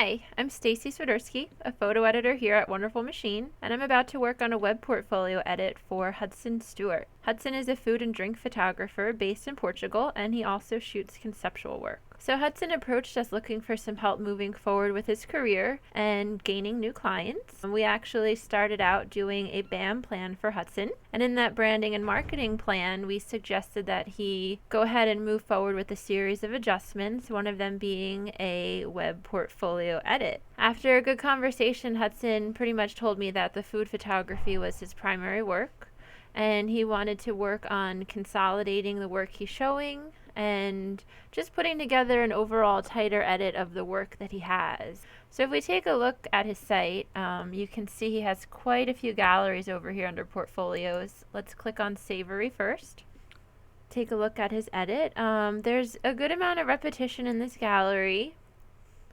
Hi, I'm Stacy Swiderski, a photo editor here at Wonderful Machine, and I'm about to work on a web portfolio edit for Hudson Stuart. Hudson is a food and drink photographer based in Portugal, and he also shoots conceptual work. So Hudson approached us looking for some help moving forward with his career and gaining new clients. We actually started out doing a BAM plan for Hudson, and in that branding and marketing plan, we suggested that he go ahead and move forward with a series of adjustments, one of them being a web portfolio edit. After a good conversation, Hudson pretty much told me that the food photography was his primary work, and he wanted to work on consolidating the work he's showing and just putting together an overall tighter edit of the work that he has. So if we take a look at his site, you can see he has quite a few galleries over here under portfolios. Let's click on Savory first. Take a look at his edit. There's a good amount of repetition in this gallery,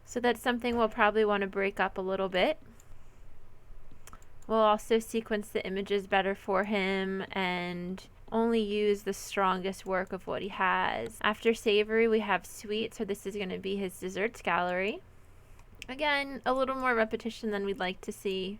so that's something we'll probably want to break up a little bit. We'll also sequence the images better for him and only use the strongest work of what he has. After Savory, we have Sweet, so this is going to be his desserts gallery. Again, a little more repetition than we'd like to see.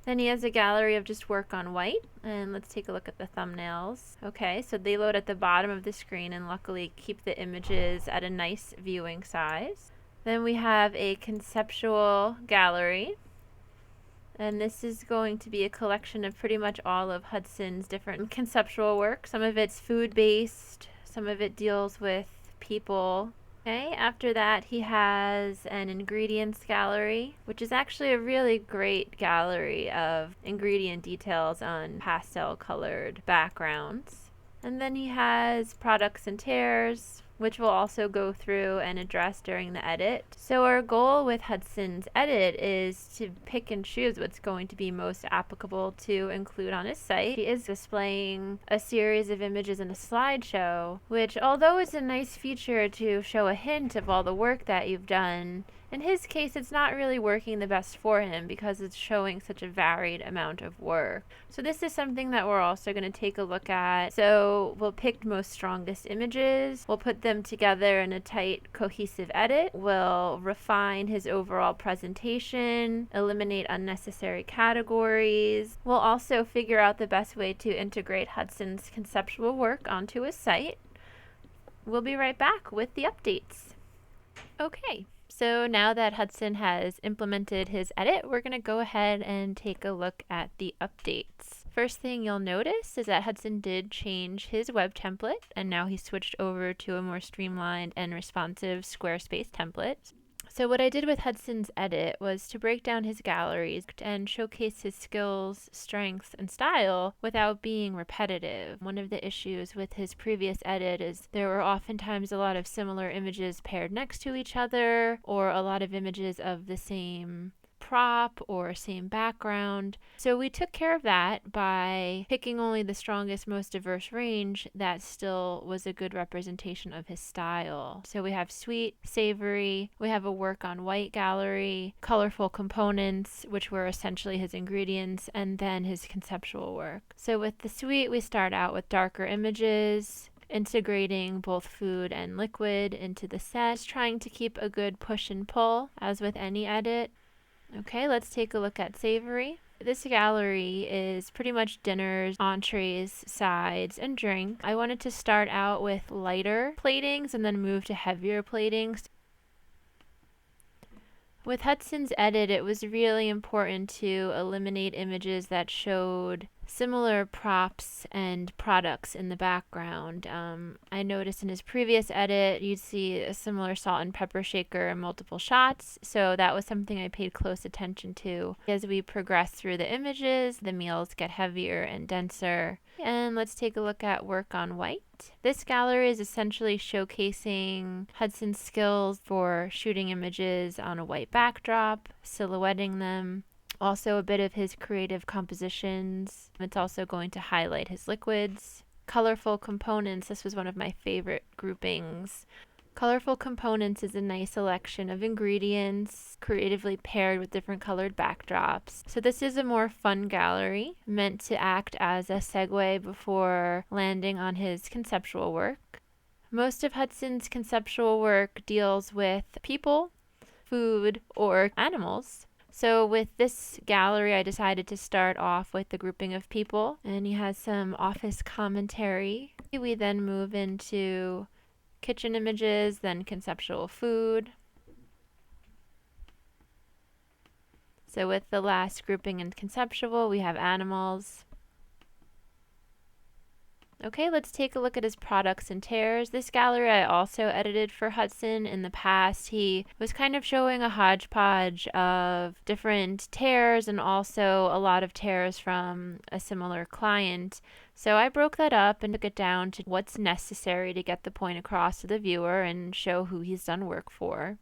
Then he has a gallery of just work on white, and let's take a look at the thumbnails. Okay, so they load at the bottom of the screen and luckily keep the images at a nice viewing size. Then we have a conceptual gallery, and this is going to be a collection of pretty much all of Hudson's different conceptual work. Some of it's food-based, some of it deals with people. Okay, after that he has an ingredients gallery, which is actually a really great gallery of ingredient details on pastel colored backgrounds. And then he has products and tears, which we'll also go through and address during the edit. So our goal with Hudson's edit is to pick and choose what's going to be most applicable to include on his site. He is displaying a series of images in a slideshow, which, although it's a nice feature to show a hint of all the work that you've done, in his case it's not really working the best for him because it's showing such a varied amount of work. So this is something that we're also going to take a look at. So we'll pick most strongest images, we'll put them together in a tight cohesive edit, we'll refine his overall presentation, eliminate unnecessary categories. We'll also figure out the best way to integrate Hudson's conceptual work onto his site. We'll be right back with the updates. Okay. So now that Hudson has implemented his edit, we're going to go ahead and take a look at the updates. First thing you'll notice is that Hudson did change his web template, and now he's switched over to a more streamlined and responsive Squarespace template. So what I did with Hudson's edit was to break down his galleries and showcase his skills, strengths, and style without being repetitive. One of the issues with his previous edit is there were oftentimes a lot of similar images paired next to each other, or a lot of images of the same prop or same background. So we took care of that by picking only the strongest, most diverse range that still was a good representation of his style. So we have Sweet, Savory, we have a work on white gallery, colorful components, which were essentially his ingredients, and then his conceptual work. So with the Sweet, we start out with darker images, integrating both food and liquid into the set, trying to keep a good push and pull, as with any edit. Okay, let's take a look at Savory. This gallery is pretty much dinners, entrees, sides, and drink. I wanted to start out with lighter platings and then move to heavier platings. With Hudson's edit, it was really important to eliminate images that showed similar props and products in the background. I noticed in his previous edit, you'd see a similar salt and pepper shaker in multiple shots, so that was something I paid close attention to. As we progress through the images, the meals get heavier and denser. And let's take a look at work on white. This gallery is essentially showcasing Hudson's skills for shooting images on a white backdrop, silhouetting them. Also a bit of his creative compositions. It's also going to highlight his liquids. Colorful components, this was one of my favorite groupings. Colorful components is a nice selection of ingredients creatively paired with different colored backdrops. So this is a more fun gallery meant to act as a segue before landing on his conceptual work. Most of Hudson's conceptual work deals with people, food, or animals. So with this gallery, I decided to start off with the grouping of people, and he has some office commentary. We then move into kitchen images, then conceptual food. So with the last grouping in conceptual, we have animals. Okay, let's take a look at his products and tears. This gallery I also edited for Hudson. In the past, he was kind of showing a hodgepodge of different tears and also a lot of tears from a similar client. So I broke that up and took it down to what's necessary to get the point across to the viewer and show who he's done work for.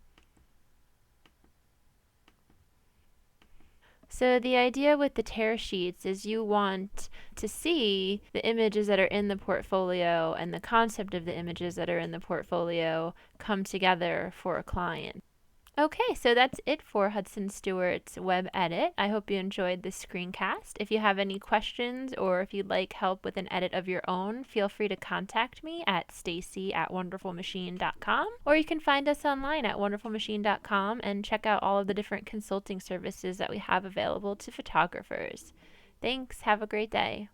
So the idea with the tear sheets is you want to see the images that are in the portfolio and the concept of the images that are in the portfolio come together for a client. Okay, so that's it for Hudson Stuart's web edit. I hope you enjoyed this screencast. If you have any questions or if you'd like help with an edit of your own, feel free to contact me at stacy@wonderfulmachine.com, or you can find us online at wonderfulmachine.com and check out all of the different consulting services that we have available to photographers. Thanks, have a great day.